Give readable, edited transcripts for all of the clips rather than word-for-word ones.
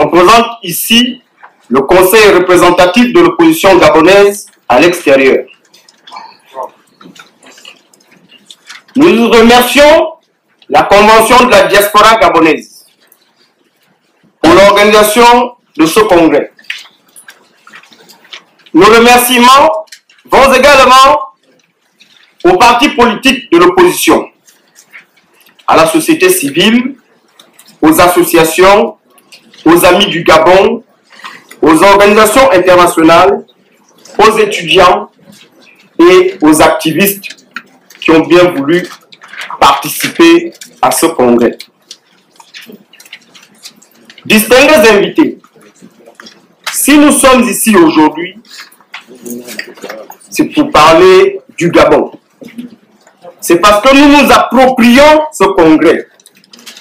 On présente ici le conseil représentatif de l'opposition gabonaise à l'extérieur. Nous remercions la Convention de la diaspora gabonaise pour l'organisation de ce congrès. Nos remerciements vont également aux partis politiques de l'opposition, à la société civile, aux associations, aux amis du Gabon, aux organisations internationales, aux étudiants et aux activistes qui ont bien voulu participer à ce congrès. Distingués invités, si nous sommes ici aujourd'hui, c'est pour parler du Gabon. C'est parce que nous nous approprions ce congrès.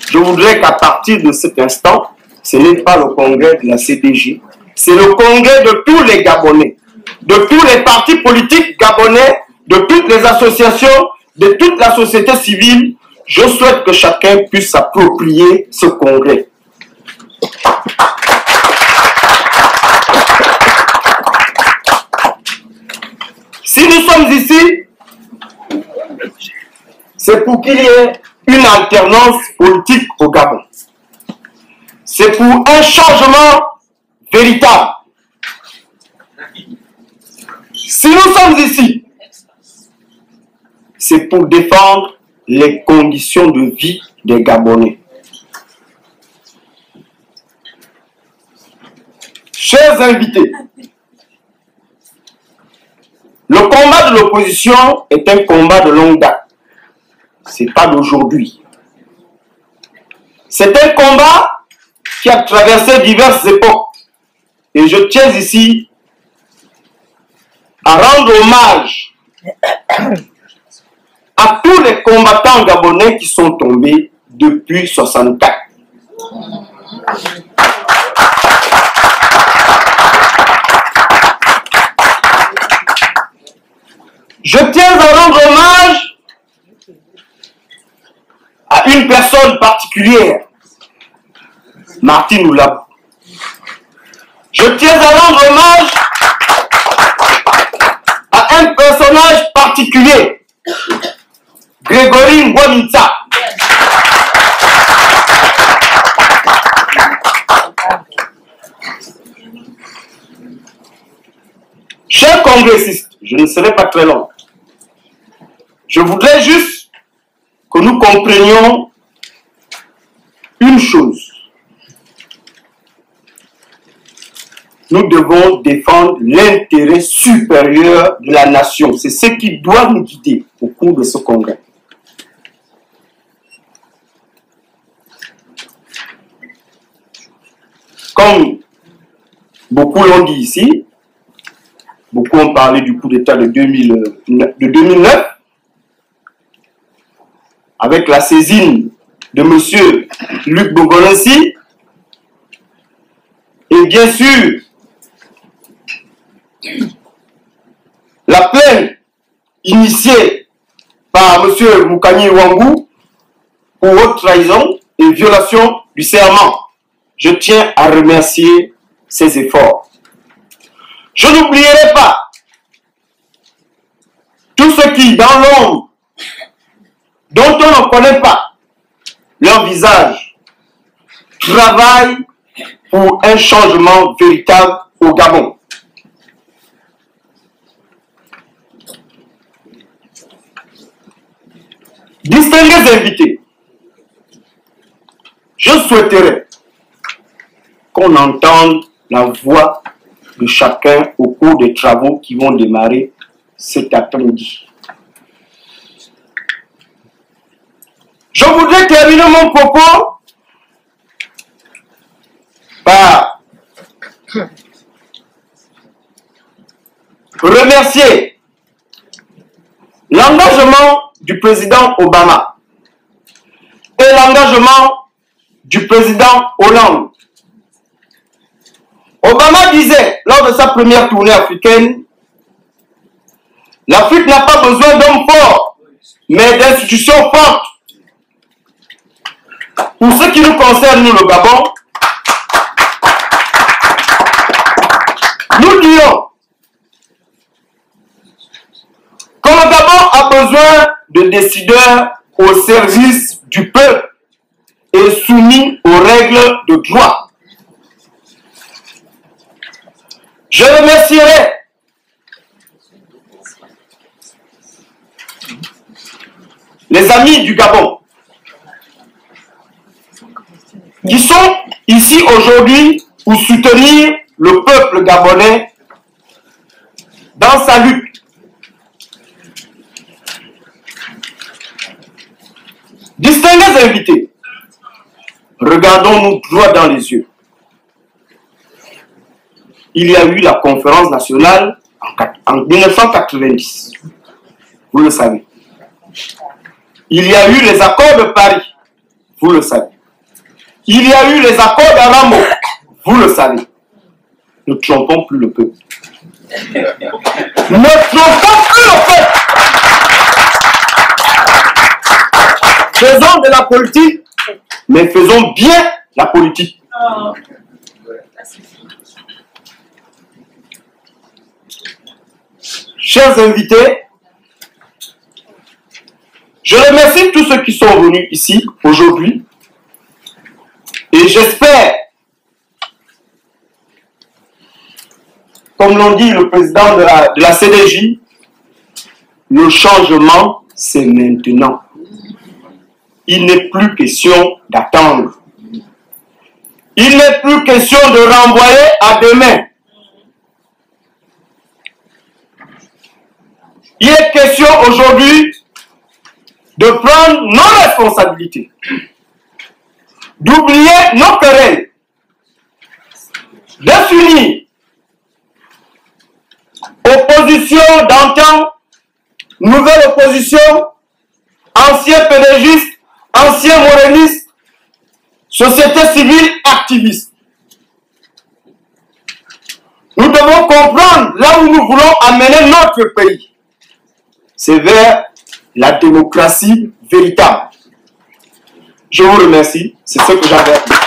Je voudrais qu'à partir de cet instant, ce n'est pas le congrès de la CDG, c'est le congrès de tous les Gabonais, de tous les partis politiques gabonais, de toutes les associations, de toute la société civile. Je souhaite que chacun puisse s'approprier ce congrès. Si nous sommes ici, c'est pour qu'il y ait une alternance politique au Gabon. C'est pour un changement véritable. Si nous sommes ici, c'est pour défendre les conditions de vie des Gabonais. Chers invités, le combat de l'opposition est un combat de longue date. Ce n'est pas d'aujourd'hui. C'est un combat qui a traversé diverses époques. Et je tiens ici à rendre hommage à tous les combattants gabonais qui sont tombés depuis 1964. Je tiens à rendre hommage à une personne particulière, Martin Oulabou. Je tiens à rendre hommage à un personnage particulier, Grégory Ngouamitsa. Chers congressistes, je ne serai pas très long. Je voudrais juste que nous comprenions une chose. Nous devons défendre l'intérêt supérieur de la nation. C'est ce qui doit nous guider au cours de ce congrès. Comme beaucoup l'ont dit ici, beaucoup ont parlé du coup d'État de 2009, avec la saisine de M. Luc Bogolensi, et bien sûr, la plainte initiée par M. Moukani Ouangou pour haute trahison et violation du serment. Je tiens à remercier ces efforts. Je n'oublierai pas tous ceux qui, dans l'ombre, dont on ne connaît pas leur visage, travaillent pour un changement véritable au Gabon. Distingués invités, je souhaiterais qu'on entende la voix de chacun au cours des travaux qui vont démarrer cet après-midi. Je voudrais terminer mon propos par remercier l'engagement du président Obama et l'engagement du président Hollande. Obama disait lors de sa première tournée africaine, l'Afrique n'a pas besoin d'hommes forts, mais d'institutions fortes. Pour ce qui nous concerne, nous, le Gabon, besoin de décideurs au service du peuple et soumis aux règles de droit. Je remercierai les amis du Gabon qui sont ici aujourd'hui pour soutenir le peuple gabonais dans sa lutte. Distingués invités, regardons-nous droit dans les yeux. Il y a eu la conférence nationale en 1990, vous le savez. Il y a eu les accords de Paris, vous le savez. Il y a eu les accords d'Aramo, vous le savez. Ne trompons plus le peuple. Ne trompons plus le peuple. Faisons de la politique, mais faisons bien la politique. Chers invités, je remercie tous ceux qui sont venus ici aujourd'hui et j'espère, comme l'ont dit le président de la CDJ, le changement c'est maintenant. Il n'est plus question d'attendre. Il n'est plus question de renvoyer à demain. Il est question aujourd'hui de prendre nos responsabilités, d'oublier nos querelles, de s'unir. Opposition d'antan, nouvelle opposition, anciens pédégistes, anciens morénistes, société civile activiste. Nous devons comprendre là où nous voulons amener notre pays. C'est vers la démocratie véritable. Je vous remercie. C'est ce que j'avais à dire.